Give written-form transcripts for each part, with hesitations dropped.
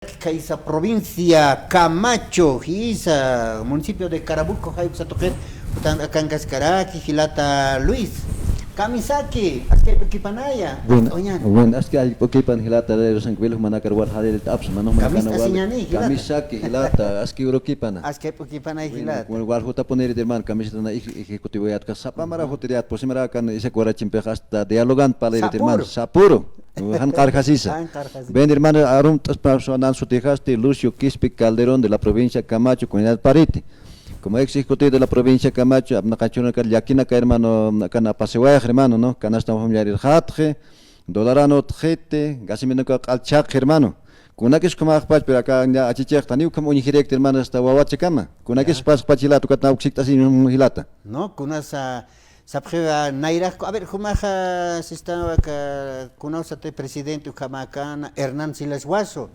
Kaisa provincia Camacho, Giza, municipio de Carabuco, Jaixa Toquet, Cancascaraki, Gilata Luis, Kamisaki, Kipanaya, Bueno, es que hay poquipan hilata de los encuentros manakar war hadel taps mano manakana Kamisaki hilata aski urokipana Aske Kipanay Hilata. Bueno, war huta poner de man kamisata na ejecutivo yat ka sapa mara hoteriat posimara kan ise kora chimpe hasta dialogan para de man sapuro han carcasisa ven hermano arum tas personal sutijaste Lucio Quispe Calderón de la provincia Camacho comunidad Pariti. Como ex ejecutivo de la provincia de Camacho, abnacachuna que yakina que hermano cana pasewaya hermano, ¿no? Cana estamos familiar el hatje, dolarano tjete, gasimeno que alchak hermano. Kuna que es como akpach, pero acá ya achichek taniu como unijirect hermano hasta wawache kama. Kuna que es pas pachilatu katna uxikta sin hilata. No, kuna sa sapjeva naira, a ver, jumaja se estaba kuna sa te presidente Kamakan Hernán Silas Guaso.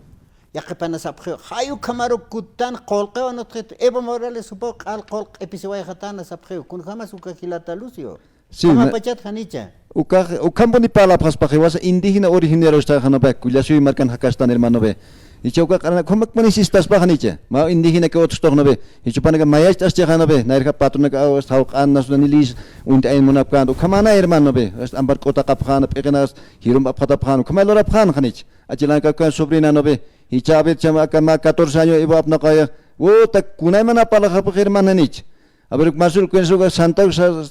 Ya que para sapjeva, hayu kamaro kutan kolque o no tjete, Evo Morales supo al kolque episodio hatana sapjeva, kun jamás ukakilata Lucio. Sí, Kama pachat hanicha. Ukambo ni pala paspajewas indígena originario está hanobe, cuya soy marcan hakastan hermano be. Y choca carna, como ponisistas pajaniche, ma indígena que otros tornobe, y chupana que mayas tas chehanobe, nairka patrona que aus hauk annas danilis, und ein monapkan, ukamana hermano be, ambar kota kaphan, pekenas, hirum apataphan, ukamalora phan hanich, achilanka kan sobrina nobe, y chabet chama kama 14 años iba apna kaya, wo ta kunay mana pala kapag hermano hanich. A ver, masul kuensuga santa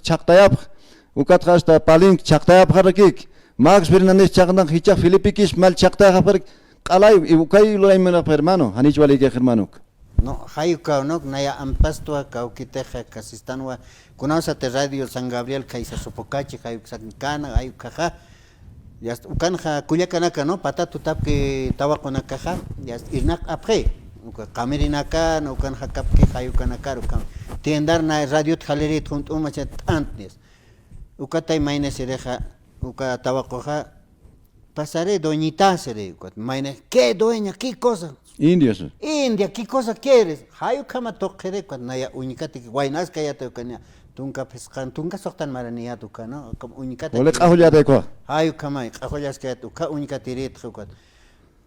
chaktayap, ukat hasta paling chaktayap harakik, Max Fernandez chaknang hicha Filipikis mal chaktayap harak, Alay, ukay lo ay mana hermano, hanich wali ke hermano. No, hayu ka no, naya ampasto ka ukiteja kasistanwa, kunausa te radio San Gabriel kaisa sopocachi, hayu sankana, hayu kaja. Ya ukanja kuyakanaka no, patatu tapke tawakona kaja, ya irnak apre. Kamerinaka, no ukanja kapke hayu kanaka, ukam. Tiendar na radio tjalerit junt umachet antnes. Ukatay maine sereja, uka tawakoja. Pasaré, doñita seré, maine, ¿qué dueña? ¿Qué cosa? Indios. India, ¿qué cosa quieres? Hayu kama toquere, cuando naya unicate, guaynas que ya te ocania, tunca pescan, tunca soctan marania tu cano, como unicate. Ole cajoya de co. Hayu kama, cajoyas que tu ca unicate ret,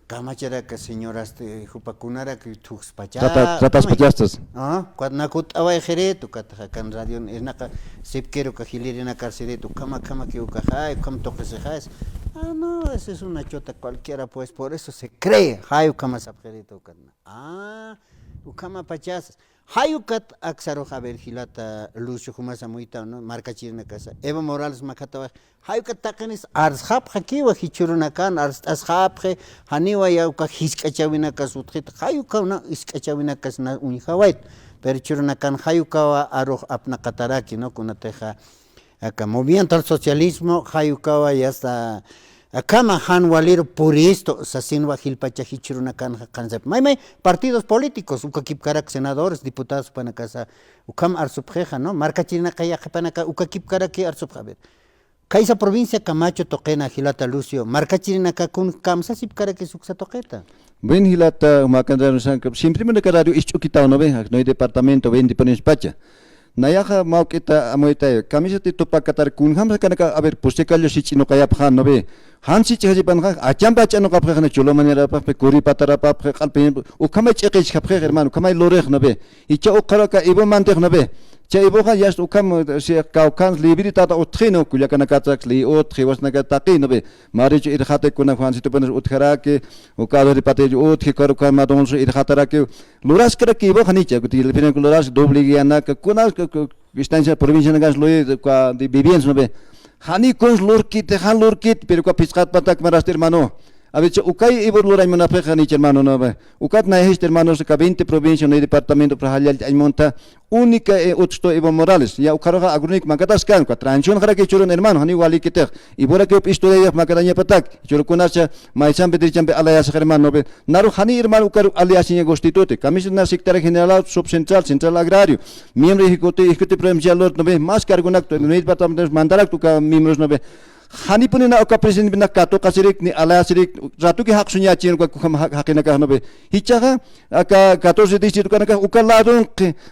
Camachera que señoras te jupacunara que tus pachas. Tratas pachastas. Ah, cuando nakut away jere, tu katakan radio, es naka, sipkero que hilirina carcere, tu cama que ucajay, como toques es. Ah, no, esa es una chota cualquiera, pues por eso se cree. Hayu kama sapjerito katna. Ah, ukama pachas. Hayu kat aksaro haber hilata Lucio Jumasa muita, no, marca chirna casa. Evo Morales makatawa. Hayu kat takanis arshap hakiwa hichuruna kan arshap he haniwa ya uka hiskachawina kasutrit. Hayu kauna iskachawina kasna unihawait. Pero churuna kan hayu kawa aroh apna kataraki, no, kunateja. Acá movimiento al socialismo, Hayukawa ya está. Kama han waliro puristo, sasin wajil pachahichiruna kan kansep. May partidos políticos, uka kipkarak senadores, diputados panakasa, ukam arsubjeja, ¿no? Marca china kaya panaka, uka kipkaraki arsubjaber. Kaisa provincia Camacho toquena Gilata Lucio, marca china kun kamsa sipkaraki suksa toqueta. Ven hilata makandar sank, siempre me radio ischukita no ve, no hay departamento, ven dipones pacha. Nayaja mau kita amoita kamisati topa katar kun ham kanaka a ver pustekallo sichino kaya phan no be han sichi haji pan kha achamba chano ka phana chulo manera pa pe kuri patara pa phe qalpe u khamai cheqish kha phe hermano khamai loreh no be icha u qaraka ibo manteh no be cha ibo kha yas u kham se kaukan liberita ta utkhino kulya kana katak li utchi wasna ka taqi no be mari chu irkhate kuna khan situ pan utkara ke u kadori pate ju utchi kar ka ma don su irkhatara ke luras kra ke ibo khani cha guti pinen luras dobligiana ka kuna distancia provincia nagas loy de viviendas no ve hani cons lurkit han lurkit pero ka piskat patak maras hermano a ver ukay ibor luray mana pe khani hermano no ve ukat na hist hermano se ka 20 provincia no departamento para halal ay monta única otsto Evo Morales ya ukaroga agrunik magatas kan ka transition khara ke churun hermano hani wali kitek ibora ke pistola magadanya patak chur kunarcha maisam bedri chambe alayas hermano be naru hani hermano ukar alias ni constitute comisión secretario general subcentral central agrario miembro ejecutivo provincial no ve más cargo no departamento mandarak tu ka miembros no ve hani pun na ka president bina kato kasirik ni ala sirik ratu ki hak sunya chin ko kham hakina ka nobe hicha ka 14 district ka uka larung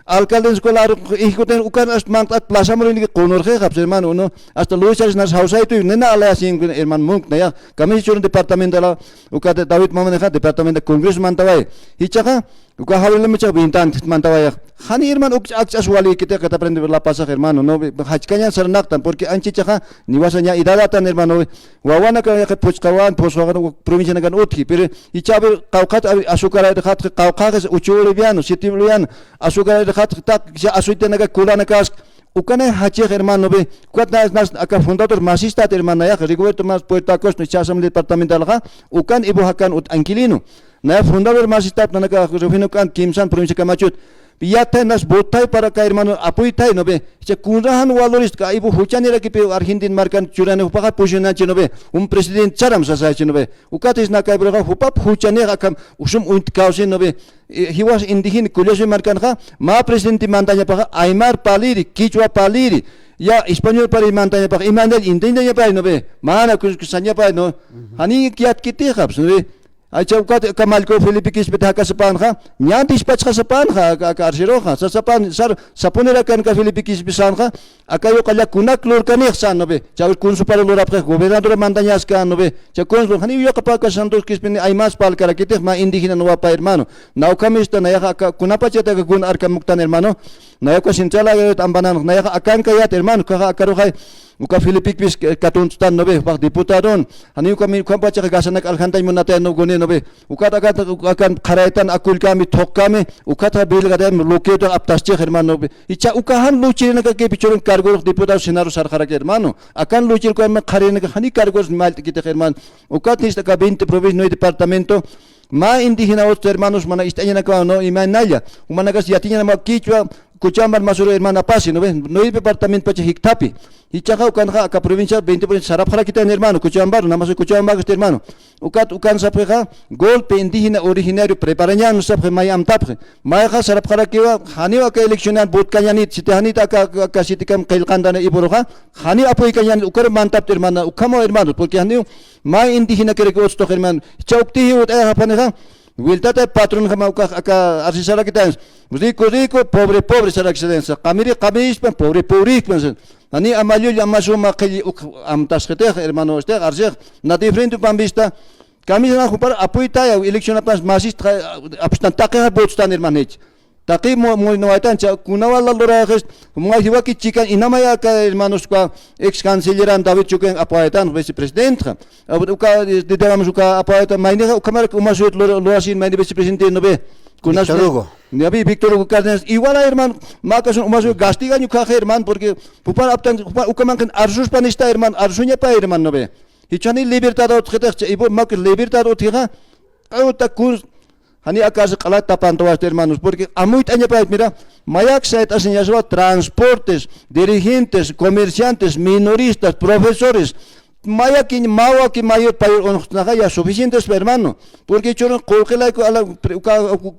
alcaldes ko larung ikoten uka mang at plaza mo ni konor khe khap hermano no hasta luis nas hausa itu nena ala sin hermano munk na ya kami churun departamento la uka David Mamane kha departamento congress mantawai hicha uka hawile mecha bintan mantawai hani hermano aswali kita kata prende la pasa hermano no hachkanya sarnaktan porque anchi chaja niwasanya idadatan hermano wawana ka puchkawan poswagan provincia nagan uthi pero ichabe qawqat asukara de khat qawqas ucholiviano sitibolian asukara de khat tak asuite naga kulana kas ukane hache hermano be kuat nas aka fundador masista hermano ya Rigoberto Mas Puertacos no chasam departamental ha ukan ibu hakan ut anquilino na fundador masista naga rufino kan kimsan provincia kamachut Piyatay nas botay para ka hermano apoy tay no be che kunrahan walorist ka ibu huchanira ki pe argentin markan churane upaka pushina chino be president charam sa chino be ukatis na kai broga hupap huchanira kam usum unt kausin no be he was indigen kulyosi markan ka ma president mantanya pa aymar paliri kichwa paliri ya español para mantanya pa imandel indenya pa no be mana kusanya pa no hani kiat kiti khap no be Acha ukat kamalko Felipe Kispita ka sapan kha nya dispatch ka sapan kha ka arsiro kha sa sapan sar sapunera kan ka Felipe Kispisan kha akayo kala kunak lor kanik san nobe cha kun super lor apre gobernador mandanyas ka nobe cha kun khani yo ka ka Santos Kispin ay mas pal kara kitih ma indígena no pa hermano na ukamista na ya ka kunapa cheta ka gun arka muktan hermano na ya ko sinchala ambanan na ya akan kayat hermano ka karo khay uka Felipe Kis katunstan nobe pak diputadon hani uka mi kwampa cha gasanak alkhantay munata no gone nobe uka akan kharaitan akul kami thok kami uka ta bil gadam loketo aptasche hermano nobe icha uka han luchi na ka ke pichorun cargo diputado senaro sarkhara hermano akan luchi ko me kharine ka hani cargo mal kite hermano uka tis ka 20 provincia no departamento ma indígena otros hermanos mana istañana ka no imanalla umana kas yatiñana ma kichwa Kuchambar masuro hermana pasi no departamento pacha hiktapi hichaka ukan ka provincia 20% sarap khara kita hermano Kuchambar namaso Kuchambar este hermano ukan sapre golpe indígena originario preparañan sapre mayam tapre maya sarap khara kiwa hani ka electionan bot kanyanit sitani ta ka sitikam kailkandana iboroha hani apoy kanyan ukar mantap hermano ukamo hermano porque hani ma indígena kere ko sto hermano chaukti ut hapanega Wiltate patron kama aka arsisara kita rico pobre sara excedencia kamiri pobre ani amalio amasuma qili am taskhete hermano este arsig na diferente pambista kami na khupar apoita election apas masis abstan taqa botstan hermanech Taki mo nuaitan cha kunawala lora ges mga hiwa ki chikan inamaya ka hermanos ka ex cancilleran David Chuken apoitan vicepresident uka de damos uka apoitan maine kamar umasut lorasin maine vicepresidente nobe kunas Nabi Victor Hugo Cárdenas igual hermano makas umasut gastigan uka hermano porque pupar aptan uka mankan arsus panista hermano arsunya pa hermano nobe hichani libertad ot khetach ibo mak libertad ot higa auta kun Hani akas qalat tapantoas hermanos porque amuit aña pa mira mayak sait aseñaswa transportes dirigentes comerciantes minoristas profesores mayakin mawa ki mayor payor onxnaga suficientes hermano porque choron kolkela ko ala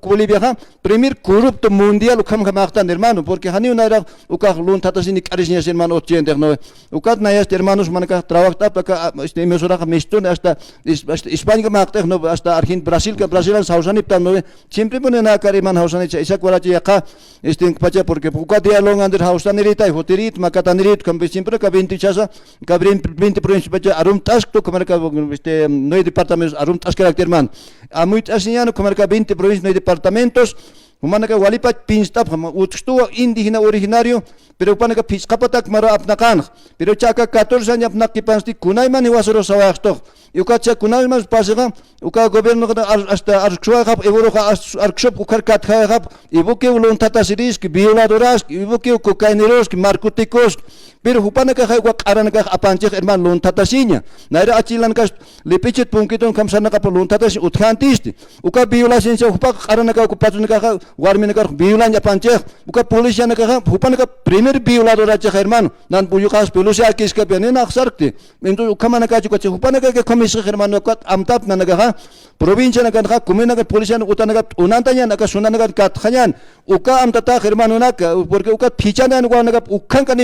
Bolivia primer corrupto mundial kham khamaqtan hermano porque hani una uka lun tatasini karisinya hermano ochente no ukat nayas hermanos manaka trabaja pa este mesura mestun hasta España maqta no hasta Argentina Brasil sausani tan no siempre ponen a kariman hausani esa kwalachi yaqa este pacha porque uka dia long under hausani rita hoterit makatanirit kam siempre ka 20 chasa ka 20 provincia arum task to comarca este no departamentos arum task caracterman a muito asinhano comarca 20 províncias no departamentos humana ka walipa pinstap utstu indígena originario pero upana ka pisqapatak mara apnakan pero chaka 14 años apnak kipansti kunay man hiwasoro sawaqto yuka cha kunay mas pasega uka gobierno hasta arxua khap evoro kha arxop ukar kat kha khap ibuke ulon tatasiris ki violadoras ibuke cocaineros ki narcóticos pero upana ka kha qaran ka apanche herman lon tatasinya naira achilan ka lepichet punkiton kamsana ka lon tatasi uthantisti uka violasin sa upak qaran ka kupatun ka warmin ka violan apanche uka polisia na ka upana ka primer violador acha hermano nan buyukas polisia kiska benena aksarti ento kamana ka chuka upana ka komisar hermano ka amtap na naga provincia na ka kumena ka polisia utana ka unantanya na ka sunana ka khanyan uka amtata hermano na porque uka phichana na ka ukhan ka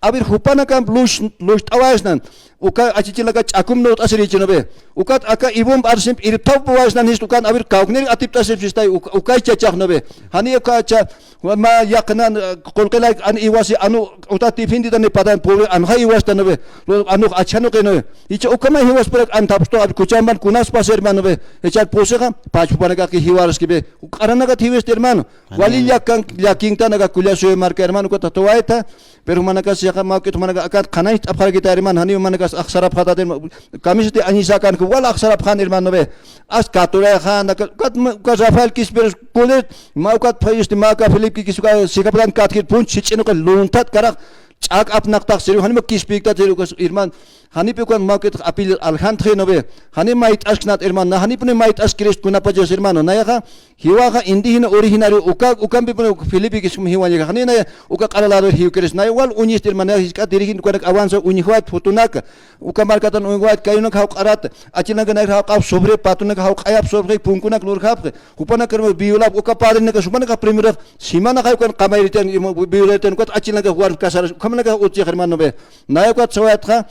a ver jupana kam lush tawasnan uka achichilaka chakum not asirichinobe ukat aka ibum arsim irtop wasnan histukan a ver kaukner atip asipstai uka chachaknobe hani uka cha ma yaknan kolkelak an iwasi anu utati findi tane padan pore an hai wastanobe anu achano keno icha ukama hiwas prak an tapsto ab kuchamban kunas paser manobe echat posega pachupana ka hiwaras kibe ukarana ka hiwes hermano wali yakan yakinta naga kulya soy marka hermano ko tatuaita pero manakas ya mau kita manakas akat kanai apal kita hermano hani manakas aksara phata den kamis te anisa kan ko wala aksara khan hermano be as katura khan kat ka rafael kis per kolet mau kat phayist ma ka philip ki kisuka sikaplan kat ki punch chicheno ka luntat karak chak apnak tak seru hani ma kis pikta seru ka herman hani pe kan mau kita apil alhan thenobe hani mait asknat herman na hani pune mait askrist kuna paje hermano na ya hiwa ka indi hin original ukam pe pune philip ki kisum hiwa ya hani na uka kalalo hiu kres na wal unis herman na hiska dirihin ko avanso unihwat fotunak ukamar katan unihwat kayuna khau qarat achina gana khau qap sobre patuna khau qayap sobre punkunak lur khap upana karmo biula uka parin ka supana ka primera simana khau kan qamairitan biula ten ko achina ga war kasar khamna ka utchi herman no be na ko chawat kha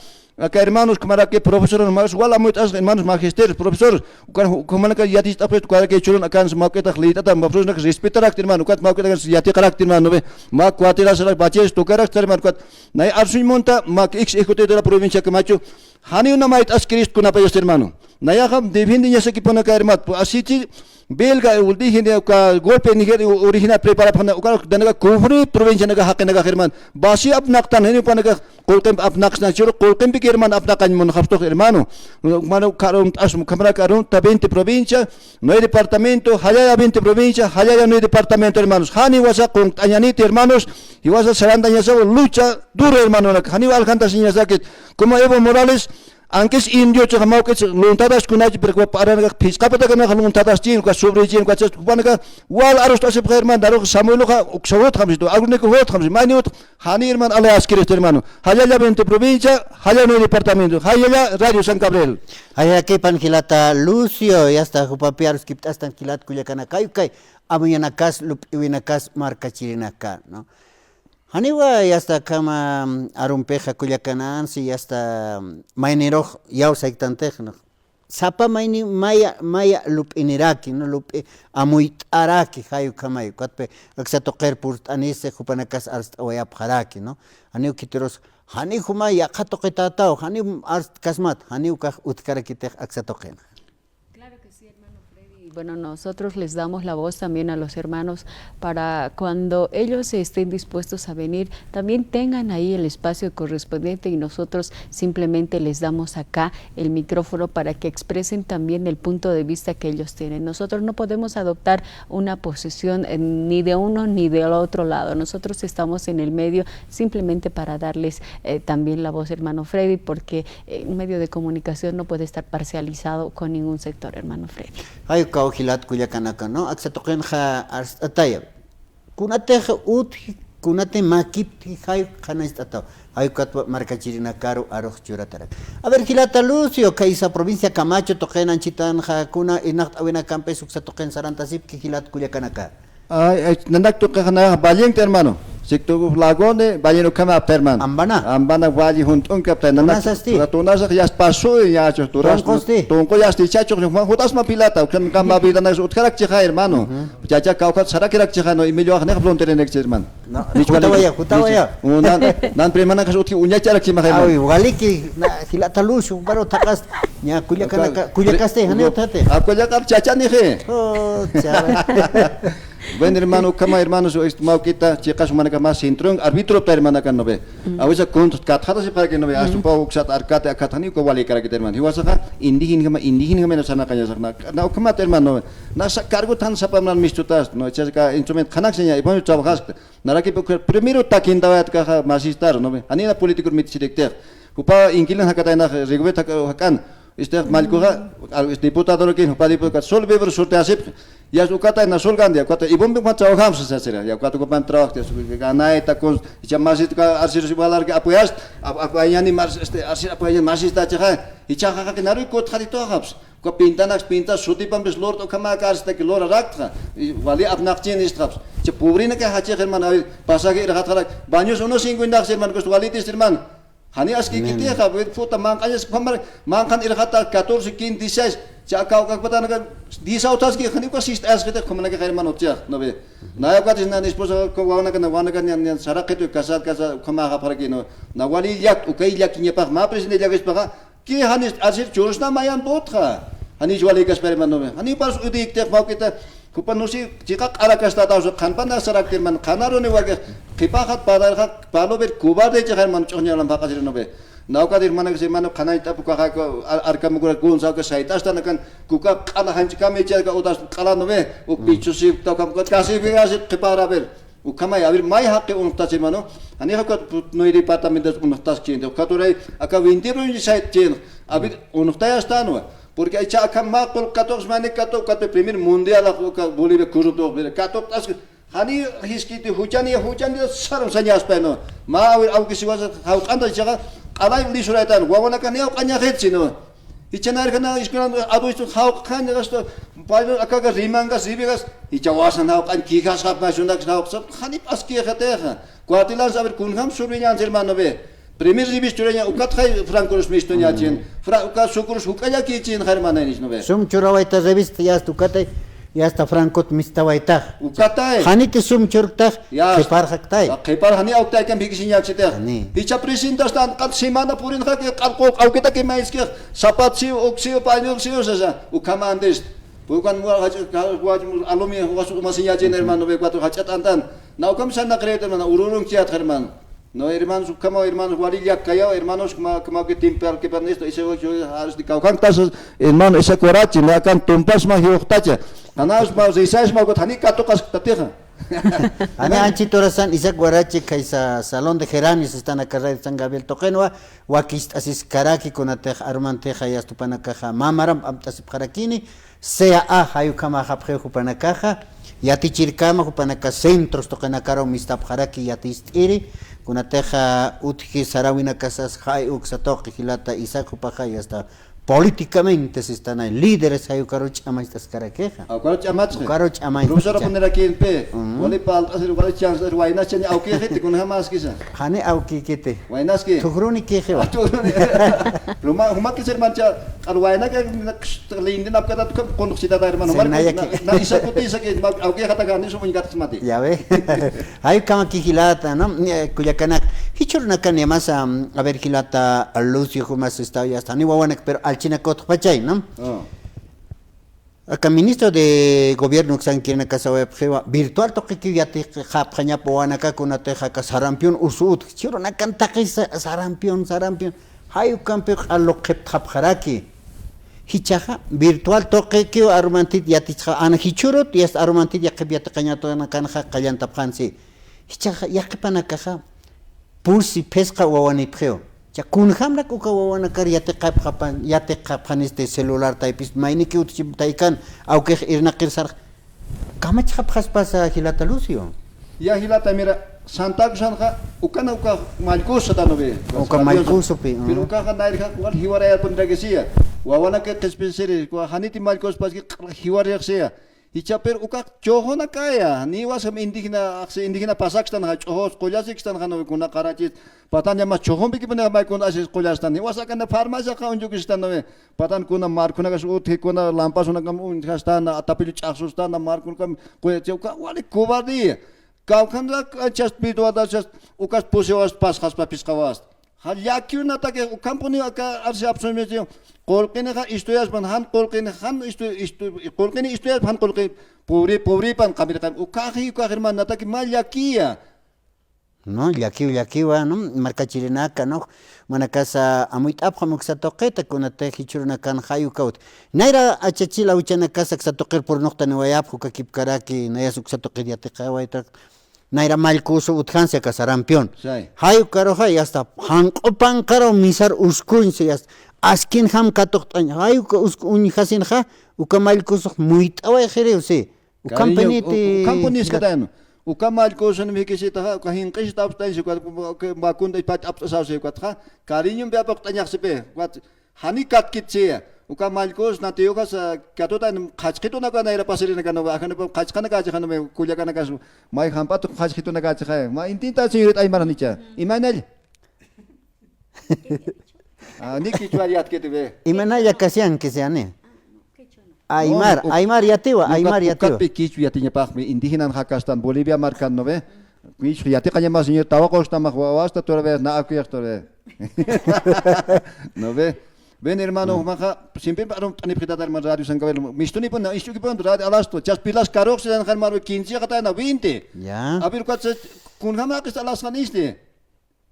que hermanos como que profesores más igual muy hermanos magisteres profesores como que ya dice apres que churon akan semua kita lita tam profesor nak respetar hermano kat mau kita yati karakter hermano be ma kuatira sala baches to karakter hermano kat nai arsun monta ma ex ejecutive de la provincia que macho hani una mait askrist kuna pa hermano naya ham devindinya se kipona ka hermat asiti belga ulti hinde ka golpe niger original prepara phana ukar danaga kufri provincia naga hakena herman basi apnak tan hene panaga kolkem apnak na chur kolkem bi herman apnak kan mon khafto hermano mano karon as kamera karon ta 20 provincia no hay departamento haya 20 provincia haya no hay departamento hermanos hani wasa con añanit hermanos y wasa saranda sa lucha duro hermano hani wal kanta sinya sakit como Evo Morales antes indio cho mau ke luntadas kunaj berko parana fiska pata kana luntadas chin ka sobre chin ka chas kupana ka wal arus to sep herman daro samuelo ka uksawot khamsi to agne ko hot khamsi maniot hani herman ala askire hermano haya ya 20 provincia haya no departamento haya ya radio San Gabriel haya ke pankilata Lucio ya está jupapiar skipt hasta kilat kuyakana kai amuyanakas lup iwinakas marka chirinaka no Haniwa ya está kama arumpeja kuyakanaan si ya está mainiro yau saiktantej no sapa maini maya lup iniraki no lup amuit araki hayu kamayu katpe aksa toker purt anise jupanakas arst oyap haraki no haniu kitiros hani huma ya khatoketata hani arst kasmat haniu ka utkarakite aksa token. Bueno, nosotros les damos la voz también a los hermanos para cuando ellos estén dispuestos a venir, también tengan ahí el espacio correspondiente y nosotros simplemente les damos acá el micrófono para que expresen también el punto de vista que ellos tienen. Nosotros no podemos adoptar una posición ni de uno ni del otro lado. Nosotros estamos en el medio simplemente para darles también la voz, hermano Freddy, porque un medio de comunicación no puede estar parcializado con ningún sector, hermano Freddy. Hilat kuyakanaka no aksatoken ha ataya kunate kunate makip hay khanastata hay kat marca chirina caro arroz churatarak a ver hilata Lucio kaisa provincia Camacho token anchitan ha kuna inakt awena campe suksa token sarantasip ki hilat kuyakanaka ay nandak to kana baleng hermano Sikto lagone bayeno kama perman. Ambana wali huntun kapten nana. Tunasa ya paso ya chuturas. Tunko ya sti chacho hutas ma pilata kan kamba vida na utkarak chiha hermano. Chacha kaukat sarakirak chiha no imilio akhne frontere nek hermano. Kutawaya. Nan premana kas uti unya charak chiha hermano. Awi waliki hilata Lucio baro takas nya kuya kaste hane utate. Akuya kap chacha ni he. Oh, chava. Bueno, hermano, como hermanos, mau kita chicas humana más sintrón, árbitro hermana kan nobe. A veces con kathata se para que nobe, hasta pau ksat arkate akathani ko wali kara kita hermano. Hiwasa indihin kama sana kanya sakna. Na kama hermano, na sa cargo tan sapamnan mistutas, no chaka instrument khanak senya ipon chabkhas. Naraki primero takindawat ka masistar nobe. Ani na politikur mitsidekter. Upa inkilan hakata na rigobet hakan. Este malkuga diputado que no para diputado solo beber sorte asip ya ukata en azul gandia ukata y bombe cuando trabajamos se hace ya ukata con trabajo que gana eta con ya más it ka arsir balar que apoyas apoyan más arsir apoyan más está chaja y chaja que naru ko tharito habs ko pinta suti pambes lord o kama ka arsta que lord raktra wali apnaqchen istrabs che pobrina que hache hermano pasa que rakhara baños uno 5 indak hermano ko wali tis hermano hani aski kiti ka puta mangkanya pamar mangkan irhata 14 15 16 ya kau patan kan di sautas ki khani ko sist as kete khomna ke hermano cha no be na ka tisna esposa ko wana kan yan sarak itu kasat khoma ka farki no na wali yak ukai yak ni pa ma presidente yak pa ki hani asir churusna mayan potra hani wali kas hermano be hani pas udik te mau kita kupanusi jika arakas tata usuk khanpan da sarak terman khanaro ne wage khipahat padar kha palo ber kubar de cha hermano chonya lam baka no be nauka dirmana ke semana khana ita puka ka arka mugura gun sa ka saita sta kan kuka kala hanchi ka mecha ka udas kala no be u pichu si ta kam ka kasi be asi khipara ber u kama ya bir mai hakke unta semano ani ha ka no departamento unta chinde ka turai aka 20 sait chen abir unta ya sta no porque ai cha kam ma kol 14 mane ka to primer mundial ka bolive kuruto ber ka to tas hani hiskiti huchani saram sanyas peno ma au kisi was hau anda jaga alai li suraitan wawana kan ya kanya khetsino ichanar kana iskran adu istu hau kan gasto paino akaga rimanga sibigas ichawasan hau kan kigas hab ma sundak hau sab hani paski khate kwatilan saber kunham survinya hermano be primer ribis turenya ukat khai frankos mistonya chen uka sukurus ukaya ki chen hermano nis no be sum churawaita revista ya tukate ya está Franco mistawaita ukata hani ke sum churta ke parhaktai ke par hani aukta kan bigsin ya chete hicha presinta stan kan semana purin kha ke qalqo auketa ke mais ke sapatsi oksio pañol sio sa ukamandes bukan mua alomi wasu masinya chen hermano be cuatro hachatantan na ukam sana creete mana ururung chiat hermano no hermanos como hermanos guarilla callao hermanos como que timpar que pernesto ese ocho has de caucan tasas hermano esa corachi la can tumpas ma hioktacha anas ma seisais ma got hani katokas tateja ana anchi torasan isa guarachi kaisa salón de geranios están acá de San Gabriel Toquenua wakist asis karaki con atej armante hayas tupana caja mamaram amtas parakini sea a hayu kama hapje kupana caja yati chirkama kupana ka centros toqena karo mistap haraki yati istiri kuna teja utki sarawina casas hay uxatoqi hilata isaku paja y hasta políticamente se están ahí líderes hay caro chama estas caraqueja caro chamach caro chama profesor poner aquí el pe wali pal hacer wali chance waina chani au ke gente con jamás kisa hane au ke kete wainas ke tuhruni ke jewa ruma huma ke ser mancha al waina ke lindin ap kata con sita da hermano na isa puti isa ke au ke kata gani so mungat mati ya ve hay kama ki hilata no kuyakanak hichurna kan yamasa a ver hilata Lucio Jumas está ya está ni wawana pero al China Pachay, ¿no? Acá ministro de gobierno que quiere una casa web virtual toque que ya te japjaña poana acá con una teja que sarampión usud chiro na canta que sarampión hayu campeón a lo que japjaraki hichaja virtual toque que armantit ya ticha ana hichurut ya armantit ya que ya te caña toda na canja callan tapjansi hichaja ya que pana caja pulsi pesca wawani preo ya kunham nak ukawawana kar yate qaphan este celular typis maini ki utchim taikan au ke irna qirsar kamach qapkhas pasa hilata Lucio ya hilata mira santa kusanga ukana uka malkusa tanobe uka malkusa pe pero uka kanair ka wal hiwara ya pundragesia wawana ke especially ko haniti malkus pas ki hiwara ya hichaper uka chohona kaya ni wasam indígena pasakstan ha chohos qolasixtan khano kuna qarachit patan yama chohom biki bana mai kuna asis qolastan ni wasakana farmasa ka unjukistan no patan kuna markuna ka ut kuna lampasuna kam unkastan atapil chaksustan markun kam qoyacheuka wali kubadi kaukanda just bidwada just ukas pusewas pas khaspa pisqawas hal yakyuna take ukampuni aka arsi absolutamente Kolkene ha istoyas ban han kolkene han isto kolkene istoyas han kolkene pobre pan kamir kam ukahi hermano nataki mal yakia no yaki wa no marca chirinaka no mana casa amuit apkham uksa toqeta kuna te hichurna kan hayu kaut naira achachila uchana casa uksa toqer por nokta ne wayap ka kip karaki nayas uksa toqer yate qawaita naira malkuso uthanse ka sarampion hayu karo hay hasta hanqopan karo misar uskun se askin ham katoqtan hayu uskun hasin kha ukamalkuso muit away khere use Ukampeniti. Ukamponis kadano. Ukamal ko sa namikisita ka hinqis tapos tayo sikwat bakunda ipat apsa sa sikwat ka karinyum be apak tanyak sipe kwat hani kat kitse ukamal ko na tiyo ka sa katota khachkito na ka naira pasiri na kano akan pa khachkana ka kano me kulya kana ka mai hampa to khachkito na ka kha ma intinta sirit ay maranicha imanal niki chwariat ketebe Imanaya kasian kisiane. Aymar yatiwa. Kapi kichu yatinya pak me indígena hakastan Bolivia marcan no ve. Kichu yati kanya mas señor tawa costa más wasta todavía na aku todavía. No ve. Ven hermano maja siempre para ani pita dar radio sangabel. Mistuni pun istu ki pun radio alasto chas pilas karok se dan kan maru 15 kata na 20. Ya. Abir kat kun hama kes alas kan isne.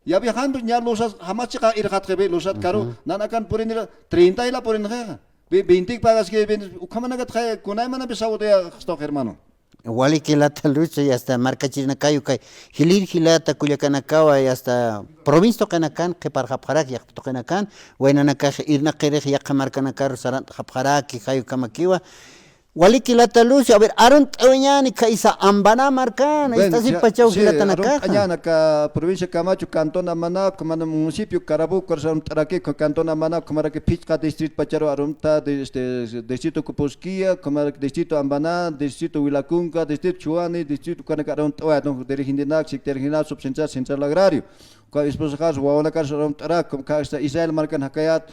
Ya bi han nya losas hama chika irhat kebe losat karo nan akan purin 30 ila purin kha. 20 pagas que ukamana ka trae kunay mana bisao de stock hermano. Wali kilata lucha y hasta marca china kayo kay hilir hilata kuyakanakawa y hasta provincia kanakan que para japharak ya to kanakan wena naka irna qirih ya marca nakar saran japharak kayo kamakiwa wali kilata lucha a ver aron tawñani kaisa ambana marcan está sin pachau kilata naka añana ka provincia Camacho cantón amana como municipio Carabu corsan trake cantón amana como que pichka distrito pacharo arumta de este distrito Copusquia como distrito Ambana distrito Huilacunca distrito Chuani distrito Canacarón toa no de regional sector regional subcentral central agrario ka esposa kas waona kas arum trak como ka Israel marcan hakayat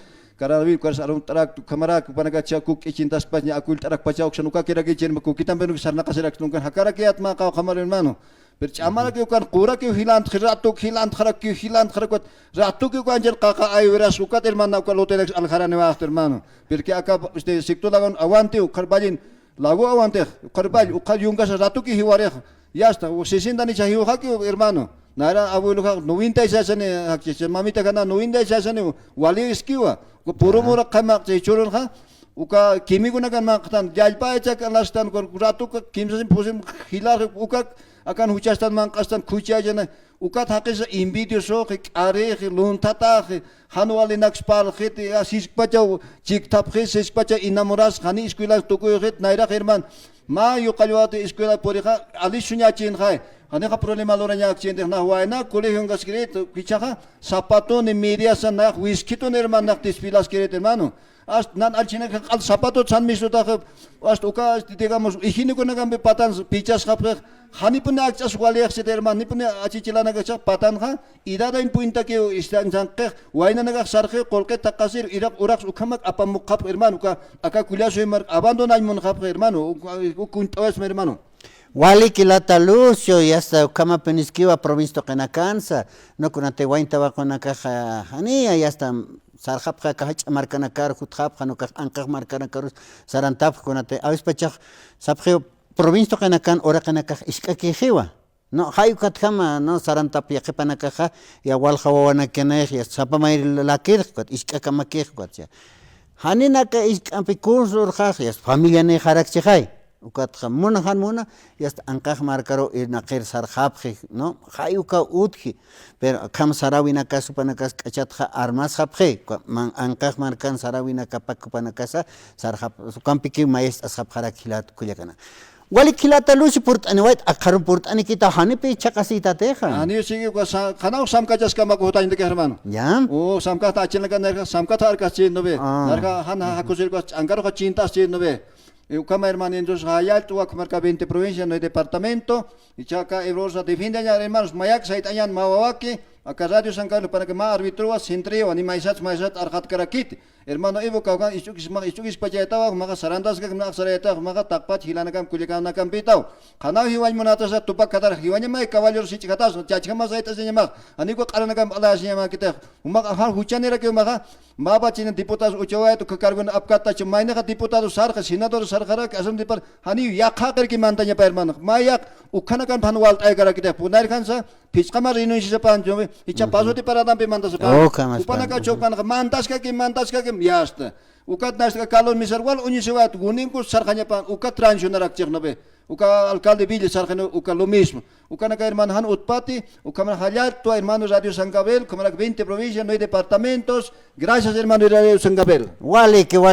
karena wir kuas arum tarak kamera kupanaga cakuk icintas pasnya akul tarak pacauk sanuka kira kicin maku kita benu sarna kasirak tungkan hakara kiat ma kau kamarin mano bercamara ke kan qura ke hilan khiratuk hilan kharak ke hilan kharakot ratuk ke kan jer kaka ayu ras ukat hermano ka lotex al kharane wa hermano berke aka este sikto lagon awante kharbajin lagu awante kharbaj ukal yungas ratuk ke hiware ya sta o 60 ni chahiu hakio hermano Nara abuelo ka 90 sasane hakche mamita kana 90 sasane wali iskiwa ko puro mura kama che churun ha uka kimi guna kan maktan jalpa echa kalastan ko ratu ka kimsa posim hilar uka akan huchastan mankastan khucha jana uka thakes imbidio so ke are ke luntata ke hanwali nakspal khit asis pachau chik thap khe sis pacha inamoras khani escuela toko khit naira herman ma yuqalwat escuela porikha ali sunya chin khai Aneka problema loranya accidente na huayna colegio ngasquiret kichaha zapato ni media sana whisky to hermano nak despilas queret hermano ast nan alchina al zapato san misota ast uka digamos higine ko nagambe patan pichas khapre hani pun akchas wali akse hermano ni pun achichila naga patan kha ida dain puinta ke istan sanqe huayna naga sarkhe kolke takasir irak uraks ukamak apa mukhap hermano ka aka kulia soimar abandona mon khap hermano kuntawas hermano Wali kilata lucio y hasta kama peniskiwa provisto kanakansa no kunate wainta wa kunaka hania y hasta sarhapka kahach markanakar huthapka no kah ankah markanakar sarantap kunate awis pachak sapkhio provisto kanakan ora kanaka iskaki hiwa no hayu katkama no sarantap yaqipanakaha ya walhawana keneh ya sapamay lakir kot iskakama keh kot ya haninaka iskampi kursur khah ya familia ne harak chhay ukat khamuna khanmuna yast ankah markaro irnaqir sarkhaphi no khayuka utki pero kham sarawina kasupanakas kachatha armas khaphi man ankah markan sarawina kapakupanakasa sarkhap kampiki mayes askhapkhara khilat kulyakana wali khilata lusi purt ani wait akharu purt ani kita hani pe chakasita teha ani sigi ko khana samka jaska ma ko tain de hermano ya o samka ta chenka nerka samka ta arka chin nobe nerka han hakusir ko angaro ko chinta chin nobe Ukama hermano entonces hayal tu marca 20 provincias no hay departamento y chaca Ebrosa defiende ya hermanos mayak sait ayan mawawaki acá radio San Carlos para que más arbitro centrio ani maisat arhat karakit hermano evo kaukan isukis pachayatawa maga sarandas ka nak sarayata maga takpat hilanakam kulikana kam pitau kana hiwan munatasa tupak katar hiwanya mai kavalyor si chikatas chachkama sait asenya mag ani ko qaranakam ala asenya mag kita umag hal huchanera ke maga maba china diputas uchawa tu kargun apkata chmaina ka diputado sarka senador sarkara ka asam dipar hani yakha karki mantanya pa hermano mayak ukhana kan bhanwal tay kara kita punar khansa fichkama rinu si pan jome icha pasoti paradam pe mantas pa upana ka chokan mantas ka ke yasta ukat nasta kalon misarwal unisewat gunin ko sarkanya pa ukat transyonarak cheknobe uka alcalde Villa sarkano uka lo mismo uka na hermano han utpati uka man hayat tu hermano Radio San Gabriel como 20 provincias no hay departamentos gracias hermano Radio San Gabriel wali